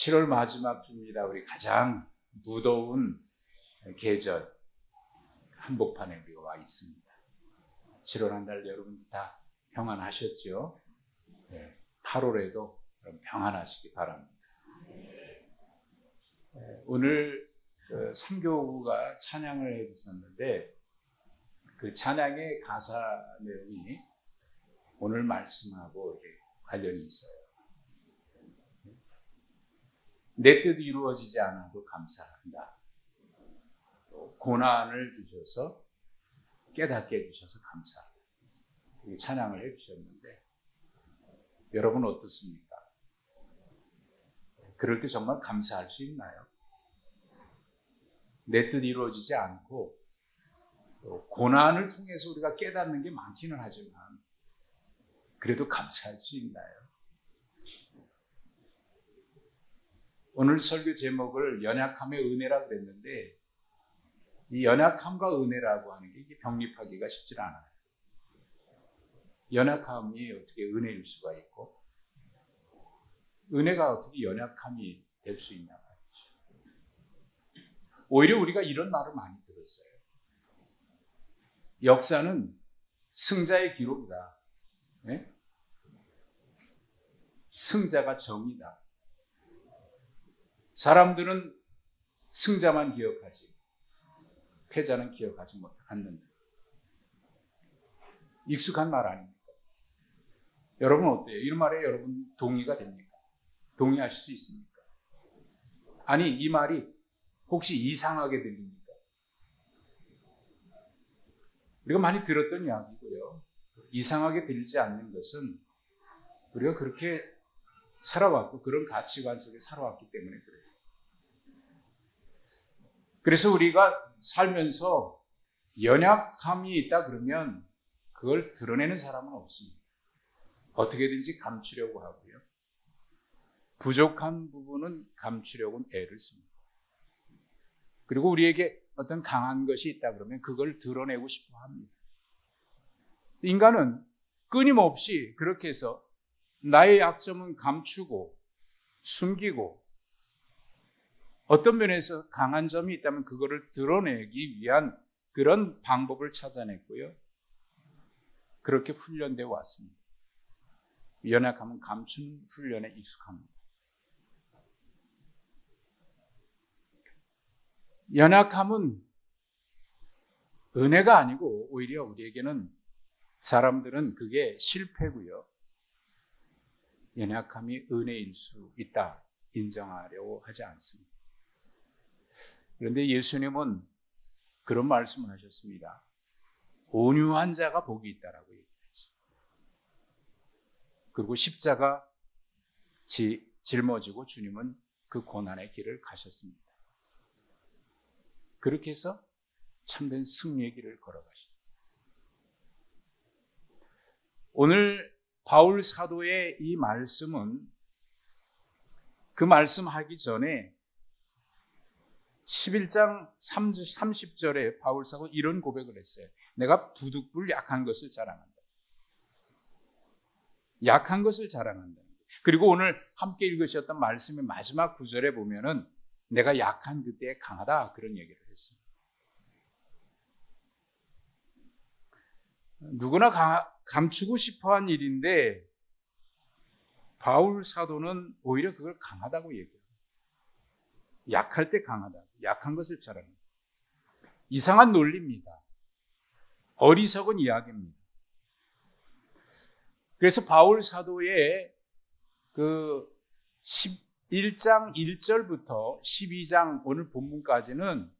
7월 마지막 주입니다. 우리 가장 무더운 계절 한복판에 우리가 와 있습니다. 7월 한 달 여러분 다 평안하셨죠? 네, 8월에도 평안하시기 바랍니다. 오늘 3교구가 찬양을 해주셨는데 그 찬양의 가사 내용이 오늘 말씀하고 관련이 있어요. 내 뜻 이루어지지 않아도 감사한다. 고난을 주셔서 깨닫게 해주셔서 감사합니다. 찬양을 해주셨는데 여러분 어떻습니까? 그럴 때 정말 감사할 수 있나요? 내 뜻 이루어지지 않고 고난을 통해서 우리가 깨닫는 게 많기는 하지만 그래도 감사할 수 있나요? 오늘 설교 제목을 연약함의 은혜라고 그랬는데 이 연약함과 은혜라고 하는 게 이게 병립하기가 쉽지 않아요. 연약함이 어떻게 은혜일 수가 있고 은혜가 어떻게 연약함이 될 수 있냐 말이죠. 오히려 우리가 이런 말을 많이 들었어요. 역사는 승자의 기록이다. 네? 승자가 정이다. 사람들은 승자만 기억하지 패자는 기억하지 않는다. 익숙한 말 아닙니까? 여러분 어때요? 이 말에 여러분 동의가 됩니까? 동의하실 수 있습니까? 아니 이 말이 혹시 이상하게 들립니까? 우리가 많이 들었던 이야기고요. 이상하게 들리지 않는 것은 우리가 그렇게 살아왔고 그런 가치관 속에 살아왔기 때문에 그래요. 그래서 우리가 살면서 연약함이 있다 그러면 그걸 드러내는 사람은 없습니다. 어떻게든지 감추려고 하고요. 부족한 부분은 감추려고 애를 씁니다. 그리고 우리에게 어떤 강한 것이 있다 그러면 그걸 드러내고 싶어 합니다. 인간은 끊임없이 그렇게 해서 나의 약점은 감추고 숨기고 어떤 면에서 강한 점이 있다면 그거를 드러내기 위한 그런 방법을 찾아냈고요. 그렇게 훈련되어 왔습니다. 연약함은 감춘 훈련에 익숙합니다. 연약함은 은혜가 아니고 오히려 우리에게는 사람들은 그게 실패고요. 연약함이 은혜일 수 있다 인정하려고 하지 않습니다. 그런데 예수님은 그런 말씀을 하셨습니다. 온유한 자가 복이 있다라고 얘기했습니다. 그리고 십자가 짊어지고 주님은 그 고난의 길을 가셨습니다. 그렇게 해서 참된 승리의 길을 걸어가십니다. 오늘 바울 사도의 이 말씀은 그 말씀하기 전에 11장 30절에 바울 사도 이런 고백을 했어요. 내가 부득불 약한 것을 자랑한다. 약한 것을 자랑한다. 그리고 오늘 함께 읽으셨던 말씀의 마지막 구절에 보면은 내가 약한 그때에 강하다 그런 얘기를 했습니다. 누구나 감추고 싶어한 일인데 바울 사도는 오히려 그걸 강하다고 얘기해요. 약할 때 강하다. 약한 것을 자랑합니다. 이상한 논리입니다. 어리석은 이야기입니다. 그래서 바울 사도의 그 11장 1절부터 12장 오늘 본문까지는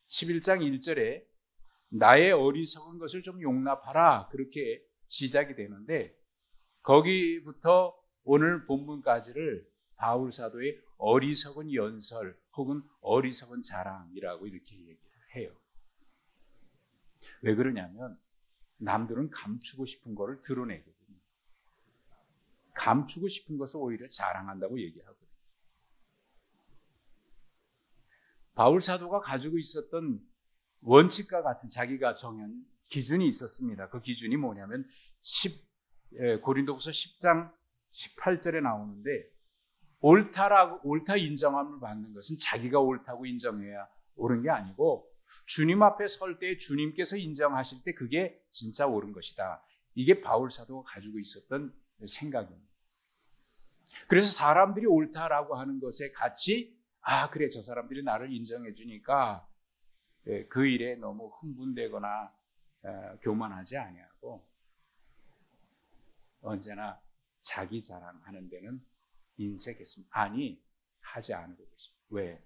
11장 1절에 나의 어리석은 것을 좀 용납하라 그렇게 시작이 되는데 거기부터 오늘 본문까지를 바울 사도의 어리석은 연설 혹은 어리석은 자랑이라고 이렇게 얘기를 해요. 왜 그러냐면 남들은 감추고 싶은 것을 드러내거든요. 감추고 싶은 것을 오히려 자랑한다고 얘기하거든요. 바울 사도가 가지고 있었던 원칙과 같은 자기가 정한 기준이 있었습니다. 그 기준이 뭐냐면 고린도후서 10장 18절에 나오는데 옳다 인정함을 받는 것은 자기가 옳다고 인정해야 옳은 게 아니고 주님 앞에 설 때 주님께서 인정하실 때 그게 진짜 옳은 것이다. 이게 바울 사도가 가지고 있었던 생각입니다. 그래서 사람들이 옳다라고 하는 것에 같이 그래 저 사람들이 나를 인정해 주니까 그 일에 너무 흥분되거나 교만하지 아니하고 언제나 자기 자랑하는 데는 인색했습니다. 아니 하지 않고 계십니다. 왜?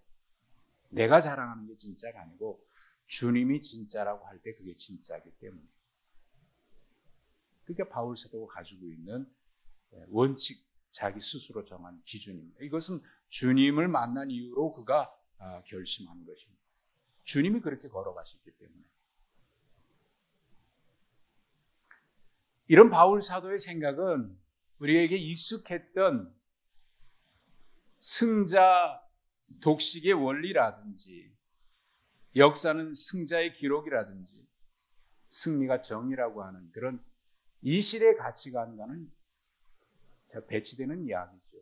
내가 자랑하는 게 진짜가 아니고 주님이 진짜라고 할 때 그게 진짜이기 때문에. 그게 바울 사도가 가지고 있는 원칙, 자기 스스로 정한 기준입니다. 이것은 주님을 만난 이후로 그가 결심한 것입니다. 주님이 그렇게 걸어가셨기 때문에. 이런 바울 사도의 생각은 우리에게 익숙했던 승자 독식의 원리라든지 역사는 승자의 기록이라든지 승리가 정의라고 하는 그런 이 시대의 가치관과는 배치되는 이야기죠.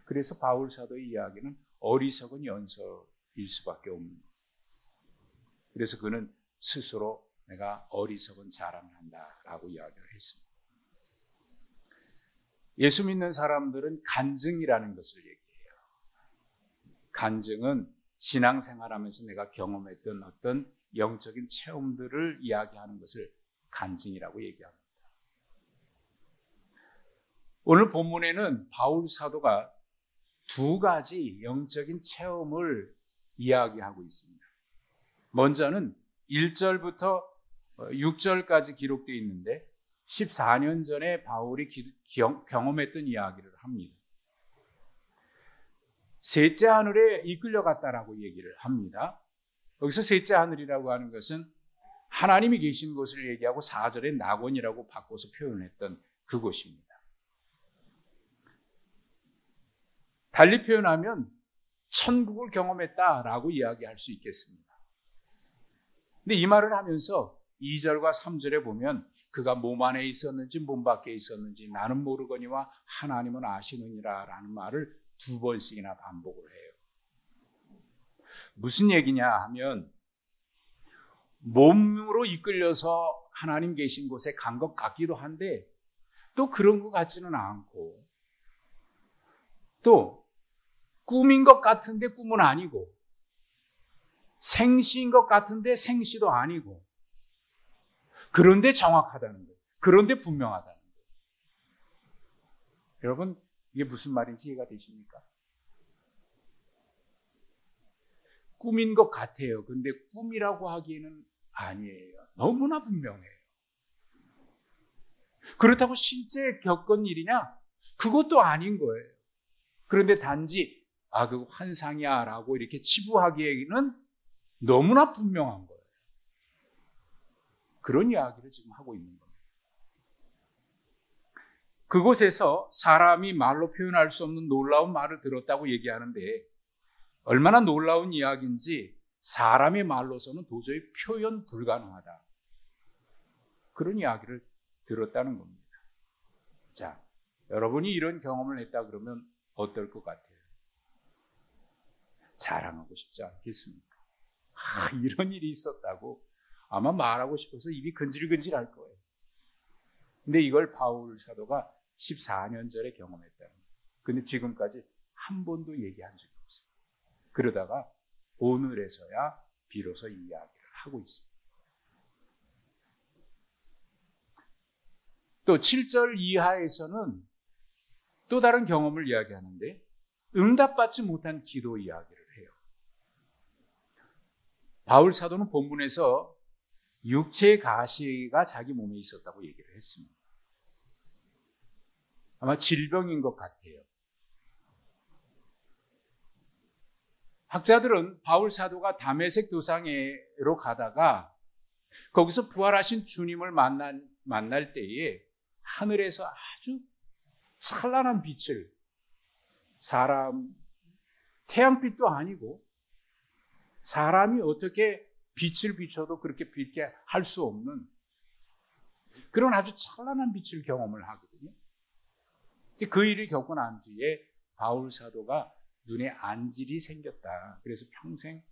그래서 바울 사도의 이야기는 어리석은 연설일 수밖에 없는. 그래서 그는 스스로 내가 어리석은 자랑을 한다라고 이야기를 했습니다. 예수 믿는 사람들은 간증이라는 것을 얘기해요. 간증은 신앙생활하면서 내가 경험했던 어떤 영적인 체험들을 이야기하는 것을 간증이라고 얘기합니다. 오늘 본문에는 바울 사도가 두 가지 영적인 체험을 이야기하고 있습니다. 먼저는 1절부터 6절까지 기록되어 있는데 14년 전에 바울이 경험했던 이야기를 합니다. 셋째 하늘에 이끌려갔다라고 얘기를 합니다. 여기서 셋째 하늘이라고 하는 것은 하나님이 계신 곳을 얘기하고 4절에 낙원이라고 바꿔서 표현했던 그곳입니다. 달리 표현하면 천국을 경험했다라고 이야기할 수 있겠습니다. 근데 이 말을 하면서 2절과 3절에 보면 그가 몸 안에 있었는지 몸 밖에 있었는지 나는 모르거니와 하나님은 아시느니라 라는 말을 두 번씩이나 반복을 해요. 무슨 얘기냐 하면 몸으로 이끌려서 하나님 계신 곳에 간 것 같기도 한데 또 그런 것 같지는 않고 또 꿈인 것 같은데 꿈은 아니고 생시인 것 같은데 생시도 아니고 그런데 정확하다는 거예요. 그런데 분명하다는 거예요. 여러분 이게 무슨 말인지 이해가 되십니까? 꿈인 것 같아요. 근데 꿈이라고 하기에는 아니에요. 너무나 분명해요. 그렇다고 실제 겪은 일이냐? 그것도 아닌 거예요. 그런데 단지 그거 환상이야 라고 이렇게 치부하기에는 너무나 분명한 거예요. 그런 이야기를 지금 하고 있는 겁니다. 그곳에서 사람이 말로 표현할 수 없는 놀라운 말을 들었다고 얘기하는데 얼마나 놀라운 이야기인지 사람의 말로서는 도저히 표현 불가능하다. 그런 이야기를 들었다는 겁니다. 자, 여러분이 이런 경험을 했다 그러면 어떨 것 같아요? 자랑하고 싶지 않겠습니까? 이런 일이 있었다고 아마 말하고 싶어서 입이 근질근질할 거예요. 근데 이걸 바울 사도가 14년 전에 경험했다는 거예요. 근데 지금까지 한 번도 얘기한 적이 없어요. 그러다가 오늘에서야 비로소 이 이야기를 하고 있습니다. 또 7절 이하에서는 또 다른 경험을 이야기하는데 응답받지 못한 기도 이야기를 해요. 바울 사도는 본문에서 육체의 가시가 자기 몸에 있었다고 얘기를 했습니다. 아마 질병인 것 같아요. 학자들은 바울 사도가 다메섹 도상에로 가다가 거기서 부활하신 주님을 만날 때에 하늘에서 아주 찬란한 빛을 태양빛도 아니고 사람이 어떻게 빛을 비춰도 그렇게 빛게 할 수 없는 그런 아주 찬란한 빛을 경험을 하거든요. 그 일을 겪고 난 뒤에 바울 사도가 눈에 안질이 생겼다. 그래서 평생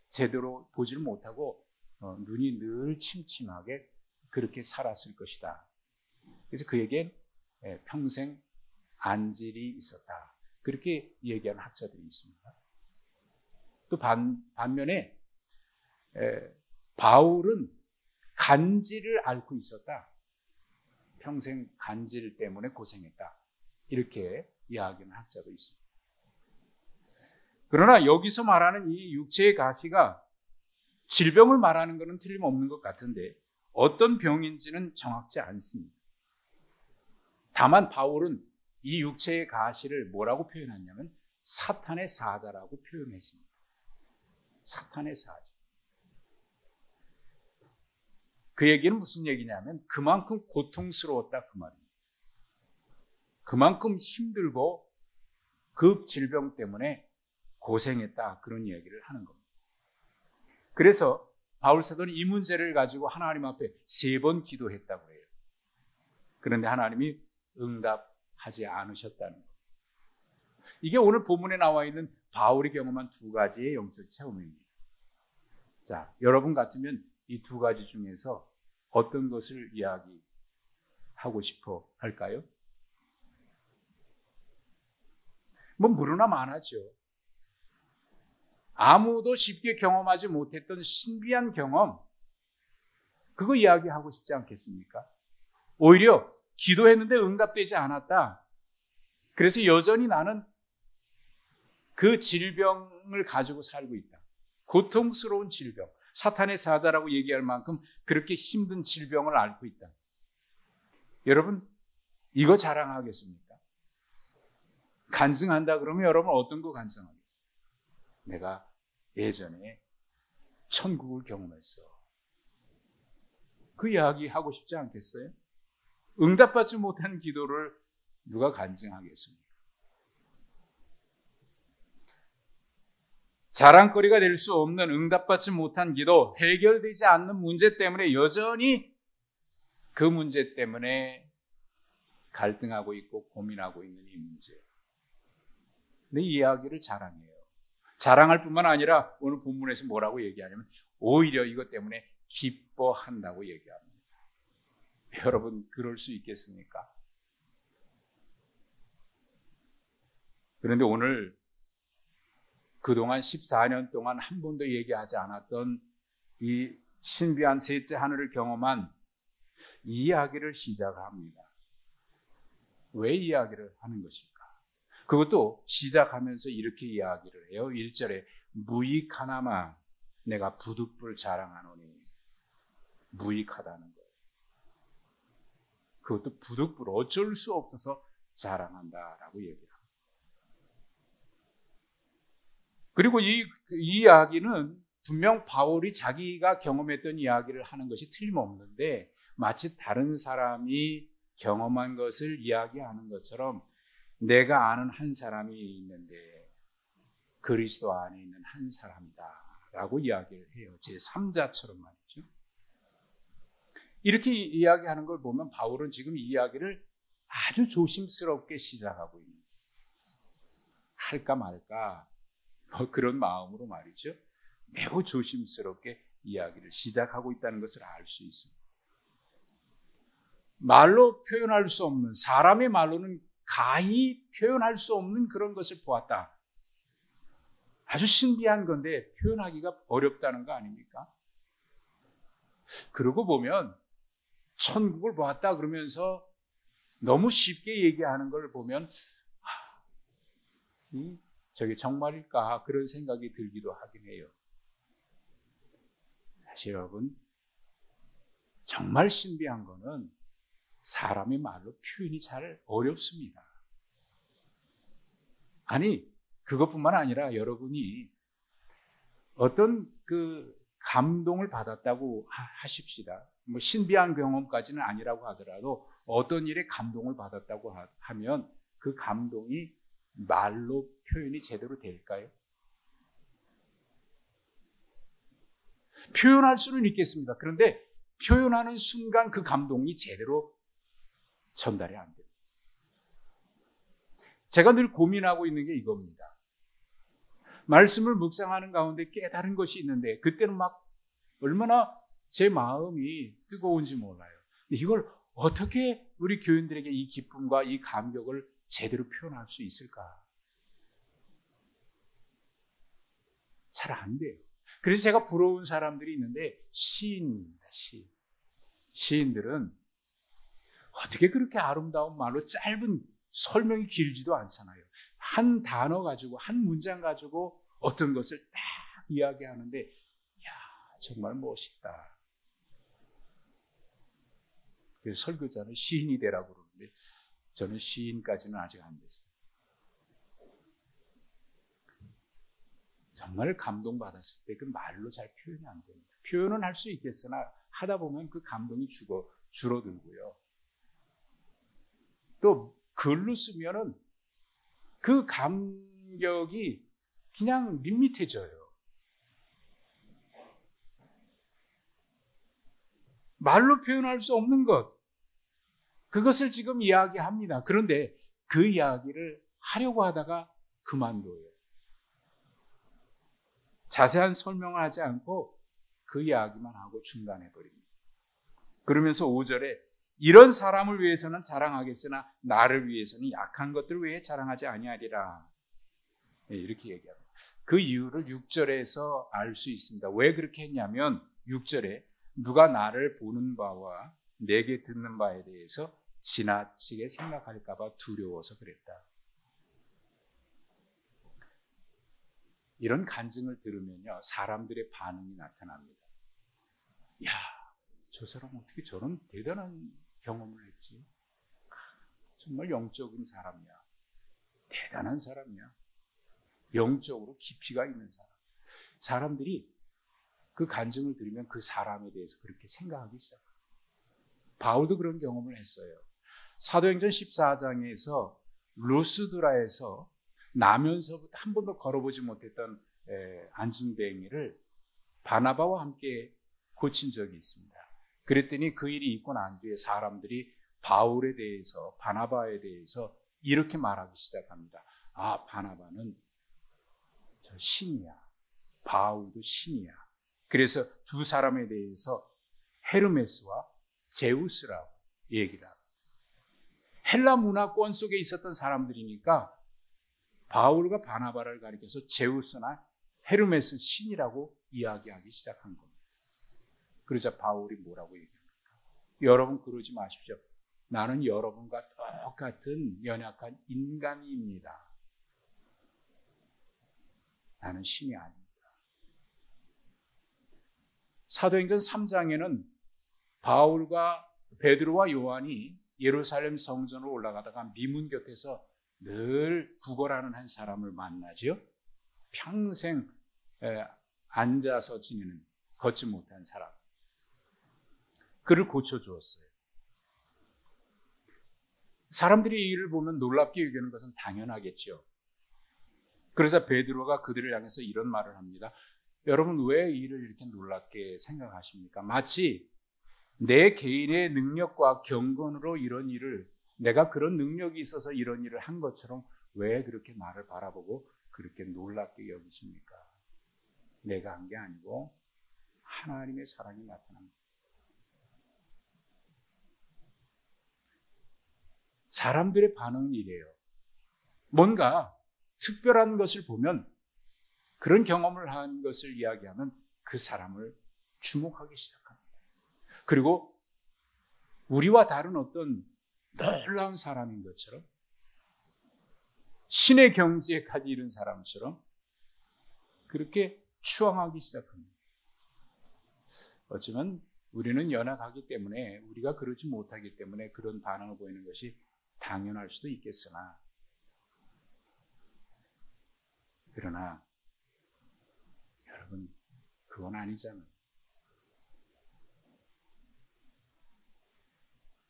제대로 보지를 못하고 눈이 늘 침침하게 그렇게 살았을 것이다. 그래서 그에겐 평생 안질이 있었다. 그렇게 얘기하는 학자들이 있습니다. 또 반면에 바울은 간질을 앓고 있었다. 평생 간질 때문에 고생했다. 이렇게 이야기하는 학자도 있습니다. 그러나 여기서 말하는 이 육체의 가시가 질병을 말하는 것은 틀림없는 것 같은데 어떤 병인지는 정확치 않습니다. 다만 바울은 이 육체의 가시를 뭐라고 표현했냐면 사탄의 사자라고 표현했습니다. 사탄의 사자. 그 얘기는 무슨 얘기냐면 그만큼 고통스러웠다 그 말입니다. 그만큼 힘들고 그 질병 때문에 고생했다 그런 얘기를 하는 겁니다. 그래서 바울 사도는 이 문제를 가지고 하나님 앞에 3번 기도했다고 해요. 그런데 하나님이 응답하지 않으셨다는 겁니다. 이게 오늘 본문에 나와 있는 바울이 경험한 2가지의 영적 체험입니다. 자, 여러분 같으면 이 2가지 중에서 어떤 것을 이야기하고 싶어 할까요? 뭐 무르나 많았죠. 아무도 쉽게 경험하지 못했던 신비한 경험, 그거 이야기하고 싶지 않겠습니까? 오히려 기도했는데 응답되지 않았다. 그래서 여전히 나는 그 질병을 가지고 살고 있다. 고통스러운 질병, 사탄의 사자라고 얘기할 만큼 그렇게 힘든 질병을 앓고 있다. 여러분, 이거 자랑하겠습니까? 간증한다 그러면 여러분 어떤 거 간증하겠어요? 내가 예전에 천국을 경험했어. 그 이야기 하고 싶지 않겠어요? 응답받지 못한 기도를 누가 간증하겠습니까? 자랑거리가 될 수 없는 응답받지 못한 기도, 해결되지 않는 문제 때문에 여전히 그 문제 때문에 갈등하고 있고 고민하고 있는 이 문제. 근데 이 이야기를 자랑해요. 자랑할 뿐만 아니라 오늘 본문에서 뭐라고 얘기하냐면 오히려 이것 때문에 기뻐한다고 얘기합니다. 여러분 그럴 수 있겠습니까? 그런데 오늘 그동안 14년 동안 한 번도 얘기하지 않았던 이 신비한 셋째 하늘을 경험한 이 이야기를 시작합니다. 왜 이야기를 하는 것일까? 그것도 시작하면서 이렇게 이야기를 해요. 1절에 무익하나마 내가 부득불 자랑하노니. 무익하다는 거예요. 그것도 부득불 어쩔 수 없어서 자랑한다라고 얘기합니다. 그리고 이 이야기는 분명 바울이 자기가 경험했던 이야기를 하는 것이 틀림없는데 마치 다른 사람이 경험한 것을 이야기하는 것처럼 내가 아는 한 사람이 있는데 그리스도 안에 있는 한 사람이다 라고 이야기를 해요. 제3자처럼 말이죠. 이렇게 이야기하는 걸 보면 바울은 지금 이 이야기를 아주 조심스럽게 시작하고 있는 거예요. 할까 말까 그런 마음으로 말이죠. 매우 조심스럽게 이야기를 시작하고 있다는 것을 알 수 있습니다. 말로 표현할 수 없는, 사람의 말로는 가히 표현할 수 없는 그런 것을 보았다. 아주 신비한 건데 표현하기가 어렵다는 거 아닙니까? 그러고 보면 천국을 보았다 그러면서 너무 쉽게 얘기하는 걸 보면 저게 정말일까 그런 생각이 들기도 하긴 해요. 사실 여러분 정말 신비한 거는 사람의 말로 표현이 잘 어렵습니다. 아니 그것뿐만 아니라 여러분이 어떤 그 감동을 받았다고 하십시다. 뭐 신비한 경험까지는 아니라고 하더라도 어떤 일에 감동을 받았다고 하면 그 감동이 말로 표현이 제대로 될까요? 표현할 수는 있겠습니다. 그런데 표현하는 순간 그 감동이 제대로 전달이 안 돼요. 제가 늘 고민하고 있는 게 이겁니다. 말씀을 묵상하는 가운데 깨달은 것이 있는데 그때는 막 얼마나 제 마음이 뜨거운지 몰라요. 이걸 어떻게 우리 교인들에게 이 기쁨과 이 감격을 제대로 표현할 수 있을까? 잘 안 돼요. 그래서 제가 부러운 사람들이 있는데 시인입니다. 시인들은 어떻게 그렇게 아름다운 말로 짧은 설명이 길지도 않잖아요. 한 단어 가지고 한 문장 가지고 어떤 것을 딱 이야기하는데 이야 정말 멋있다. 그래서 설교자는 시인이 되라고 그러는데 저는 시인까지는 아직 안 됐어요. 정말 감동받았을 때 그 말로 잘 표현이 안 됩니다. 표현은 할 수 있겠으나 하다 보면 그 감동이 줄어들고요. 또 글로 쓰면은 그 감격이 그냥 밋밋해져요. 말로 표현할 수 없는 것, 그것을 지금 이야기합니다. 그런데 그 이야기를 하려고 하다가 그만둬요. 자세한 설명을 하지 않고 그 이야기만 하고 중단해버립니다. 그러면서 5절에 이런 사람을 위해서는 자랑하겠으나 나를 위해서는 약한 것들을 위해 자랑하지 아니하리라. 이렇게 얘기합니다. 그 이유를 6절에서 알 수 있습니다. 왜 그렇게 했냐면 6절에 누가 나를 보는 바와 내게 듣는 바에 대해서 지나치게 생각할까 봐 두려워서 그랬다. 이런 간증을 들으면요, 사람들의 반응이 나타납니다. 야, 저 사람 어떻게 저런 대단한 경험을 했지? 정말 영적인 사람이야. 대단한 사람이야. 영적으로 깊이가 있는 사람. 사람들이 그 간증을 들으면 그 사람에 대해서 그렇게 생각하기 시작합니다. 바울도 그런 경험을 했어요. 사도행전 14장에서 루스드라에서 나면서부터 한 번도 걸어보지 못했던 안진뱅이를 바나바와 함께 고친 적이 있습니다. 그랬더니 그 일이 있고 난 뒤에 사람들이 바울에 대해서, 바나바에 대해서 이렇게 말하기 시작합니다. 아, 바나바는 저 신이야. 바울도 신이야. 그래서 두 사람에 대해서 헤르메스와 제우스라고 얘기를 합니다. 헬라 문화권 속에 있었던 사람들이니까 바울과 바나바를 가리켜서 제우스나 헤르메스 신이라고 이야기하기 시작한 겁니다. 그러자 바울이 뭐라고 얘기합니까? 여러분 그러지 마십시오. 나는 여러분과 똑같은 연약한 인간입니다. 나는 신이 아닙니다. 사도행전 3장에는 바울과 베드로와 요한이 예루살렘 성전으로 올라가다가 미문 곁에서 늘 구걸하는 한 사람을 만나죠. 평생 앉아서 지내는 걷지 못한 사람. 그를 고쳐주었어요. 사람들이 이 일을 보면 놀랍게 여기는 것은 당연하겠죠. 그래서 베드로가 그들을 향해서 이런 말을 합니다. 여러분 왜 이 일을 이렇게 놀랍게 생각하십니까? 마치 내 개인의 능력과 경건으로 이런 일을, 내가 그런 능력이 있어서 이런 일을 한 것처럼 왜 그렇게 나를 바라보고 그렇게 놀랍게 여기십니까? 내가 한 게 아니고 하나님의 사랑이 나타납니다. 사람들의 반응은 이래요. 뭔가 특별한 것을 보면, 그런 경험을 한 것을 이야기하면 그 사람을 주목하기 시작합니다. 그리고 우리와 다른 어떤 놀라운 사람인 것처럼, 신의 경지에까지 이른 사람처럼 그렇게 추앙하기 시작합니다. 어쩌면 우리는 연약하기 때문에, 우리가 그러지 못하기 때문에 그런 반응을 보이는 것이 당연할 수도 있겠으나, 그러나 여러분 그건 아니잖아요.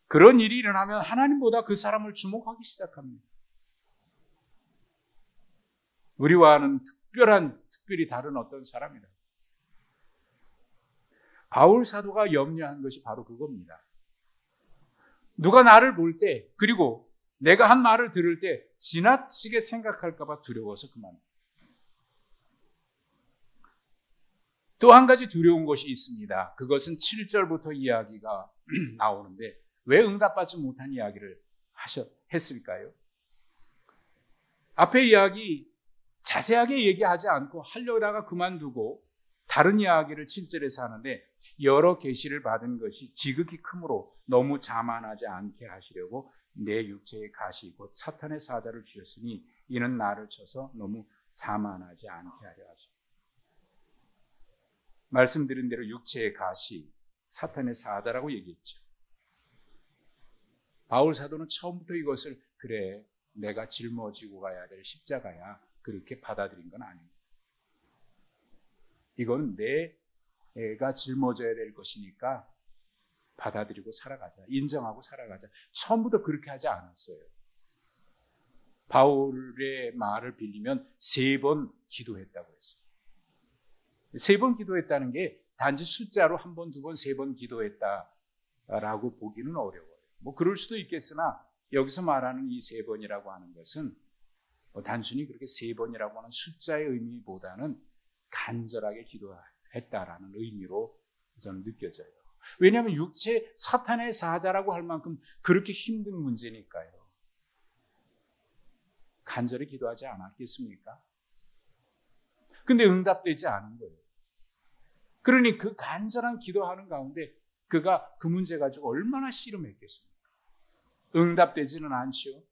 그런 일이 일어나면 하나님보다 그 사람을 주목하기 시작합니다. 우리와는 특별히 다른 어떤 사람이다. 바울 사도가 염려한 것이 바로 그겁니다. 누가 나를 볼 때, 그리고 내가 한 말을 들을 때 지나치게 생각할까 봐 두려워서 그만. 또 한 가지 두려운 것이 있습니다. 그것은 7절부터 이야기가 나오는데 왜 응답받지 못한 이야기를 했을까요? 앞에 이야기 자세하게 얘기하지 않고 하려다가 그만두고 다른 이야기를 7절에서 하는데 여러 계시를 받은 것이 지극히 크므로 너무 자만하지 않게 하시려고 내 육체의 가시 곧 사탄의 사자를 주셨으니 이는 나를 쳐서 너무 자만하지 않게 하려 하십니다. 말씀드린 대로 육체의 가시, 사탄의 사자라고 얘기했죠. 바울 사도는 처음부터 이것을 그래 내가 짊어지고 가야 될 십자가야 그렇게 받아들인 건 아닙니다. 이건 내가 짊어져야 될 것이니까 받아들이고 살아가자. 인정하고 살아가자. 처음부터 그렇게 하지 않았어요. 바울의 말을 빌리면 3번 기도했다고 했어요. 3번 기도했다는 게 단지 숫자로 1번, 2번, 3번 기도했다라고 보기는 어려워요. 뭐 그럴 수도 있겠으나 여기서 말하는 이 3번이라고 하는 것은 단순히 그렇게 3번이라고 하는 숫자의 의미보다는 간절하게 기도했다라는 의미로 저는 느껴져요. 왜냐하면 육체 사탄의 사자라고 할 만큼 그렇게 힘든 문제니까요. 간절히 기도하지 않았겠습니까? 근데 응답되지 않은 거예요. 그러니 그 간절한 기도하는 가운데 그가 그 문제 가지고 얼마나 씨름했겠습니까? 응답되지는 않죠.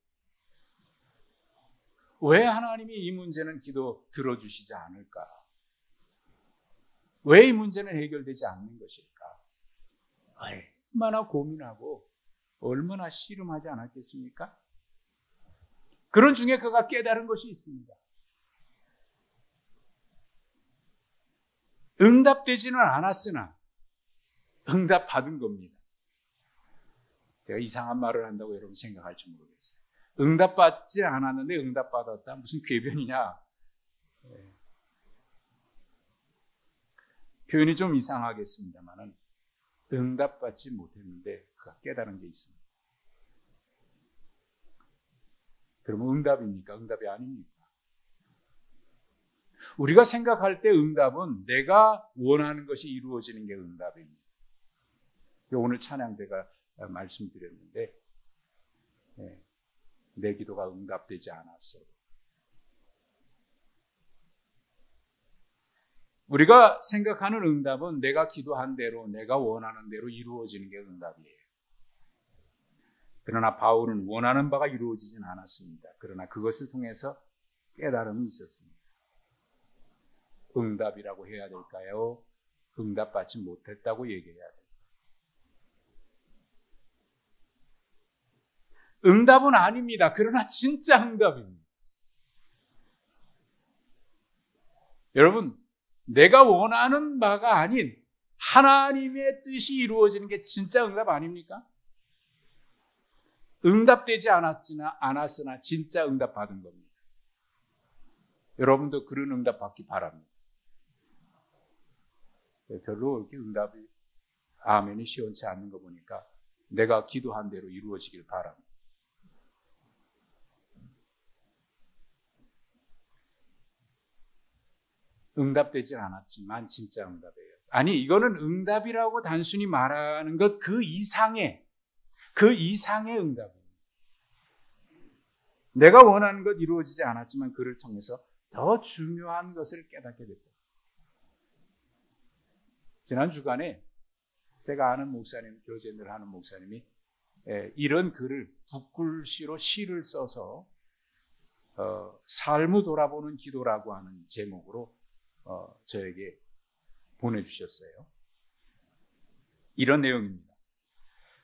왜 하나님이 이 문제는 기도 들어주시지 않을까? 왜 이 문제는 해결되지 않는 것일까? 얼마나 고민하고 얼마나 씨름하지 않았겠습니까? 그런 중에 그가 깨달은 것이 있습니다. 응답되지는 않았으나 응답받은 겁니다. 제가 이상한 말을 한다고 여러분 생각할지 모르겠어요. 응답받지 않았는데 응답받았다. 무슨 궤변이냐. 표현이 좀 이상하겠습니다만은 응답받지 못했는데 그가 깨달은 게 있습니다. 그러면 응답입니까? 응답이 아닙니까? 우리가 생각할 때 응답은 내가 원하는 것이 이루어지는 게 응답입니다. 오늘 찬양 제가 말씀드렸는데 내 기도가 응답되지 않았어. 우리가 생각하는 응답은 내가 기도한 대로 내가 원하는 대로 이루어지는 게 응답이에요. 그러나 바울은 원하는 바가 이루어지진 않았습니다. 그러나 그것을 통해서 깨달음이 있었습니다. 응답이라고 해야 될까요? 응답받지 못했다고 얘기해야 될까요? 응답은 아닙니다. 그러나 진짜 응답입니다. 여러분, 내가 원하는 바가 아닌 하나님의 뜻이 이루어지는 게 진짜 응답 아닙니까? 응답되지 않았으나 진짜 응답 받은 겁니다. 여러분도 그런 응답 받기 바랍니다. 별로 이렇게 응답이 아멘이 시원치 않는 거 보니까 내가 기도한 대로 이루어지길 바랍니다. 응답되지 않았지만 진짜 응답이에요. 아니 이거는 응답이라고 단순히 말하는 것 그 이상의 응답입니다. 내가 원하는 것 이루어지지 않았지만 그를 통해서 더 중요한 것을 깨닫게 됐다. 지난 주간에 제가 아는 목사님, 교제를 하는 목사님이 이런 글을 붓글씨로 시를 써서 삶을 돌아보는 기도라고 하는 제목으로 저에게 보내주셨어요. 이런 내용입니다.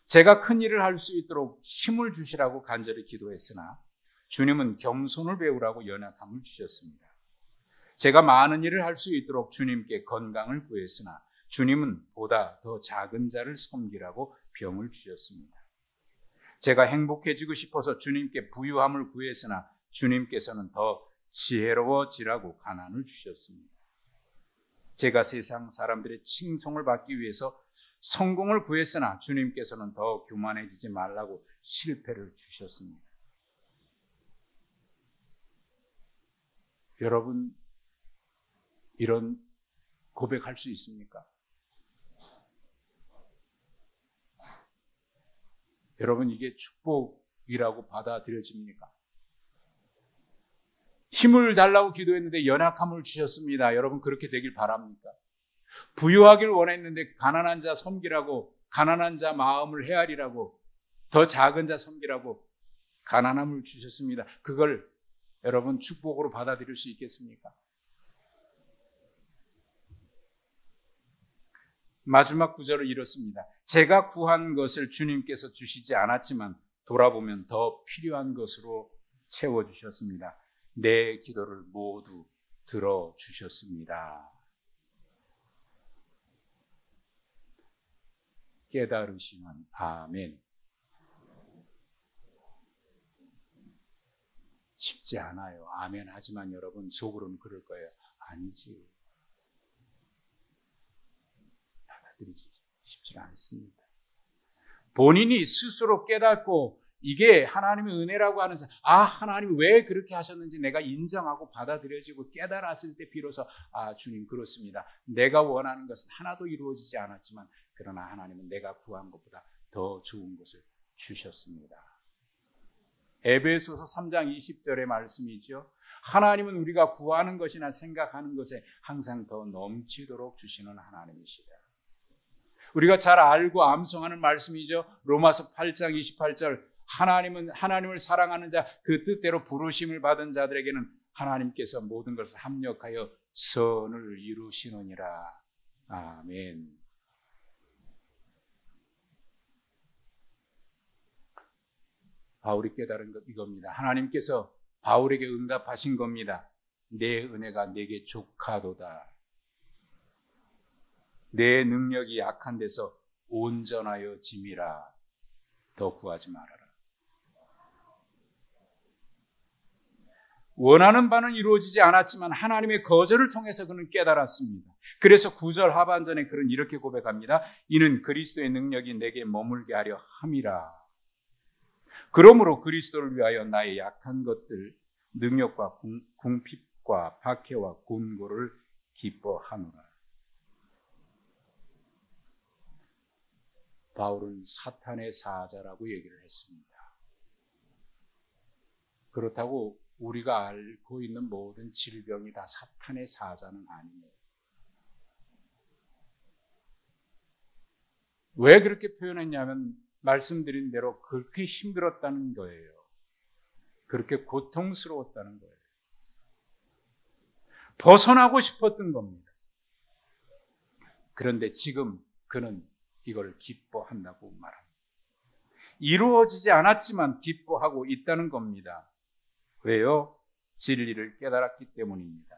제가 큰 일을 할 수 있도록 힘을 주시라고 간절히 기도했으나 주님은 겸손을 배우라고 연약함을 주셨습니다. 제가 많은 일을 할 수 있도록 주님께 건강을 구했으나 주님은 보다 더 작은 자를 섬기라고 병을 주셨습니다. 제가 행복해지고 싶어서 주님께 부유함을 구했으나 주님께서는 더 지혜로워지라고 가난을 주셨습니다. 제가 세상 사람들의 칭송을 받기 위해서 성공을 구했으나 주님께서는 더 교만해지지 말라고 실패를 주셨습니다. 여러분 이런 고백할 수 있습니까? 여러분 이게 축복이라고 받아들여집니까? 힘을 달라고 기도했는데 연약함을 주셨습니다. 여러분 그렇게 되길 바랍니까? 부유하길 원했는데 가난한 자 섬기라고, 가난한 자 마음을 헤아리라고, 더 작은 자 섬기라고 가난함을 주셨습니다. 그걸 여러분 축복으로 받아들일 수 있겠습니까? 마지막 구절을 이렇습니다. 제가 구한 것을 주님께서 주시지 않았지만 돌아보면 더 필요한 것으로 채워주셨습니다. 내 기도를 모두 들어주셨습니다. 깨달으시면 아멘. 쉽지 않아요. 아멘 하지만 여러분 속으로는 그럴 거예요. 아니지. 받아들이지 쉽지 않습니다. 본인이 스스로 깨닫고 이게 하나님의 은혜라고 하는 사람, 하나님이 왜 그렇게 하셨는지 내가 인정하고 받아들여지고 깨달았을 때 비로소 주님 그렇습니다. 내가 원하는 것은 하나도 이루어지지 않았지만 그러나 하나님은 내가 구한 것보다 더 좋은 것을 주셨습니다. 에베소서 3장 20절의 말씀이죠. 하나님은 우리가 구하는 것이나 생각하는 것에 항상 더 넘치도록 주시는 하나님이시다. 우리가 잘 알고 암송하는 말씀이죠. 로마서 8장 28절 하나님을 사랑하는 자, 그 뜻대로 부르심을 받은 자들에게는 하나님께서 모든 것을 합력하여 선을 이루시느니라. 아멘. 바울이 깨달은 것 이겁니다. 하나님께서 바울에게 응답하신 겁니다. 내 은혜가 내게 족하도다. 내 능력이 약한 데서 온전하여 짐이라. 더 구하지 말아라. 원하는 바는 이루어지지 않았지만 하나님의 거절을 통해서 그는 깨달았습니다. 그래서 9절 하반전에 그는 이렇게 고백합니다. 이는 그리스도의 능력이 내게 머물게 하려 함이라. 그러므로 그리스도를 위하여 나의 약한 것들, 능력과 궁핍과 박해와 곤고를 기뻐하노라. 바울은 사탄의 사자라고 얘기를 했습니다. 그렇다고 우리가 앓고 있는 모든 질병이 다 사탄의 사자는 아니에요. 왜 그렇게 표현했냐면 말씀드린 대로 그렇게 힘들었다는 거예요. 그렇게 고통스러웠다는 거예요. 벗어나고 싶었던 겁니다. 그런데 지금 그는 이걸 기뻐한다고 말합니다. 이루어지지 않았지만 기뻐하고 있다는 겁니다. 왜요? 진리를 깨달았기 때문입니다.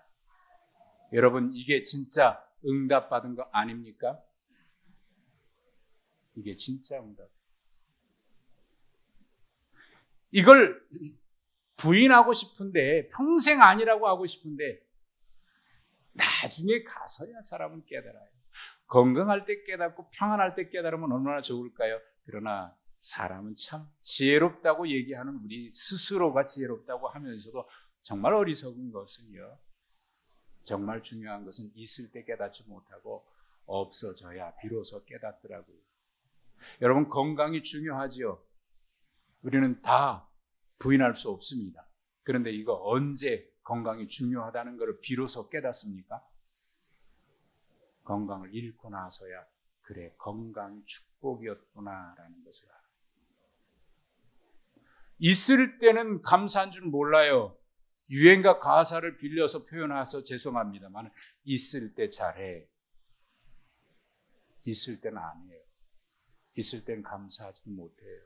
여러분, 이게 진짜 응답받은 거 아닙니까? 이게 진짜 응답. 이걸 부인하고 싶은데, 평생 아니라고 하고 싶은데, 나중에 가서야 사람은 깨달아요. 건강할 때 깨닫고 평안할 때 깨달으면 얼마나 좋을까요? 그러나 사람은 참 지혜롭다고 얘기하는 우리 스스로가 지혜롭다고 하면서도 정말 어리석은 것은요. 정말 중요한 것은 있을 때 깨닫지 못하고 없어져야 비로소 깨닫더라고요. 여러분 건강이 중요하지요. 우리는 다 부인할 수 없습니다. 그런데 이거 언제 건강이 중요하다는 것을 비로소 깨닫습니까? 건강을 잃고 나서야 그래 건강이 축복이었구나라는 것을 알아요. 있을 때는 감사한 줄 몰라요. 유행가 가사를 빌려서 표현해서 죄송합니다만 있을 때 잘해. 있을 때는 안 해요. 있을 땐 감사하지도 못해요.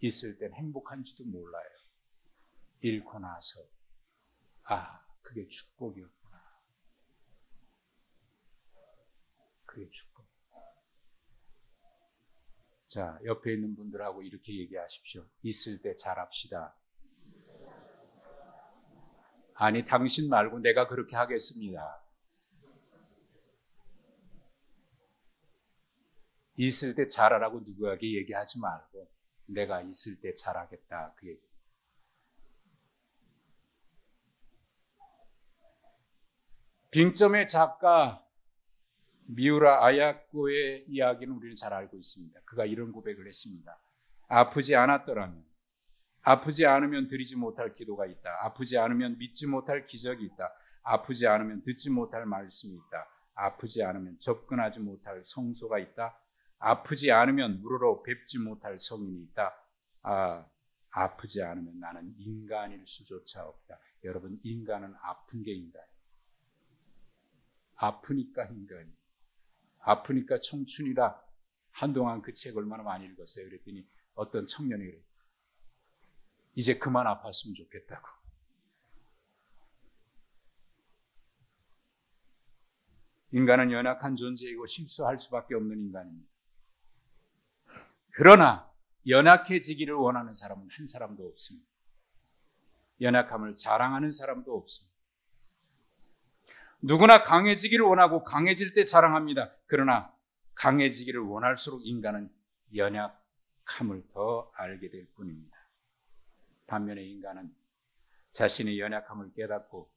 있을 땐 행복한지도 몰라요. 잃고 나서 그게 축복이었구나. 그게 축복. 자, 옆에 있는 분들하고 이렇게 얘기하십시오. 있을 때 잘합시다. 아니, 당신 말고 내가 그렇게 하겠습니다. 있을 때 잘하라고 누구에게 얘기하지 말고 내가 있을 때 잘하겠다 그 얘기. 빙점의 작가 미우라 아야코의 이야기는 우리는 잘 알고 있습니다. 그가 이런 고백을 했습니다. 아프지 않았더라면, 아프지 않으면 드리지 못할 기도가 있다. 아프지 않으면 믿지 못할 기적이 있다. 아프지 않으면 듣지 못할 말씀이 있다. 아프지 않으면 접근하지 못할 성소가 있다. 아프지 않으면 무료로 뵙지 못할 성인이 있다. 아프지 않으면 나는 인간일 수조차 없다. 여러분, 인간은 아픈 게 인간이에요. 아프니까 인간이. 아프니까 청춘이다. 한동안 그 책 얼마나 많이 읽었어요. 그랬더니 어떤 청년이 그래요. 이제 그만 아팠으면 좋겠다고. 인간은 연약한 존재이고 실수할 수밖에 없는 인간입니다. 그러나 연약해지기를 원하는 사람은 한 사람도 없습니다. 연약함을 자랑하는 사람도 없습니다. 누구나 강해지기를 원하고 강해질 때 자랑합니다. 그러나 강해지기를 원할수록 인간은 연약함을 더 알게 될 뿐입니다. 반면에 인간은 자신의 연약함을 깨닫고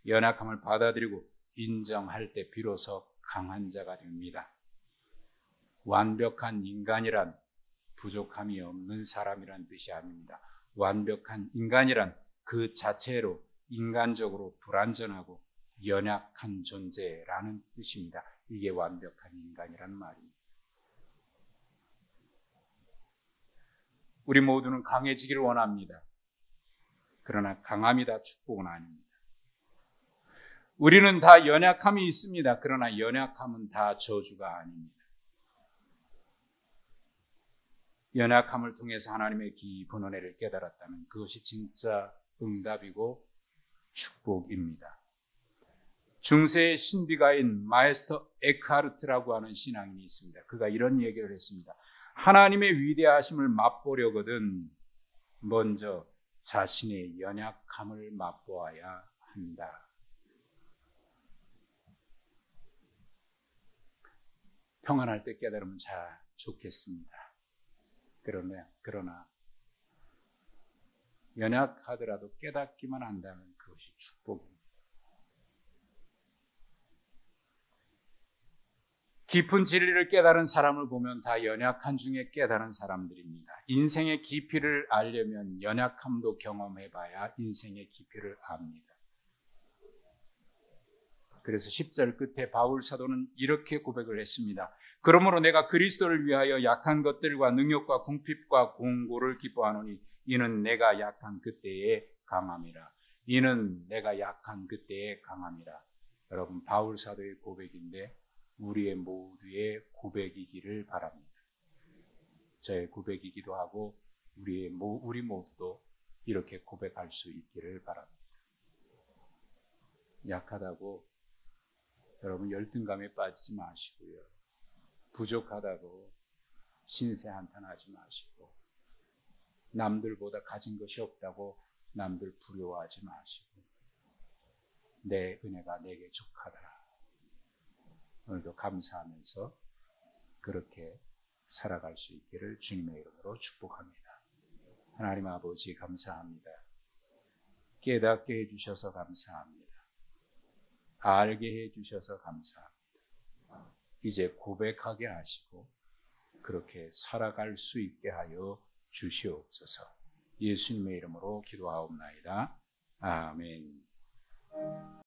연약함을 받아들이고 인정할 때 비로소 강한 자가 됩니다. 완벽한 인간이란 부족함이 없는 사람이란 뜻이 아닙니다. 완벽한 인간이란 그 자체로 인간적으로 불완전하고 연약한 존재라는 뜻입니다. 이게 완벽한 인간이란 말입니다. 우리 모두는 강해지기를 원합니다. 그러나 강함이 다 축복은 아닙니다. 우리는 다 연약함이 있습니다. 그러나 연약함은 다 저주가 아닙니다. 연약함을 통해서 하나님의 깊은 은혜를 깨달았다면 그것이 진짜 응답이고 축복입니다. 중세의 신비가인 마에스터 에크하르트라고 하는 신앙인이 있습니다. 그가 이런 얘기를 했습니다. 하나님의 위대하심을 맛보려거든 먼저 자신의 연약함을 맛보아야 한다. 평안할 때 깨달으면 참 좋겠습니다. 그러나 연약하더라도 깨닫기만 한다면 그것이 축복입니다. 깊은 진리를 깨달은 사람을 보면 다 연약한 중에 깨달은 사람들입니다. 인생의 깊이를 알려면 연약함도 경험해봐야 인생의 깊이를 압니다. 그래서 10절 끝에 바울 사도는 이렇게 고백을 했습니다. 그러므로 내가 그리스도를 위하여 약한 것들과 능욕과 궁핍과 공고를 기뻐하노니 이는 내가 약한 그때의 강함이라. 이는 내가 약한 그때의 강함이라. 여러분, 바울 사도의 고백인데 우리의 모두의 고백이기를 바랍니다. 저의 고백이기도 하고 우리 모두도 이렇게 고백할 수 있기를 바랍니다. 약하다고 여러분 열등감에 빠지지 마시고요. 부족하다고 신세 한탄하지 마시고 남들보다 가진 것이 없다고 남들 부러워하지 마시고 내 은혜가 내게 족하더라. 오늘도 감사하면서 그렇게 살아갈 수 있기를 주님의 이름으로 축복합니다. 하나님 아버지 감사합니다. 깨닫게 해주셔서 감사합니다. 알게 해주셔서 감사합니다. 이제 고백하게 하시고 그렇게 살아갈 수 있게 하여 주시옵소서. 예수님의 이름으로 기도하옵나이다. 아멘.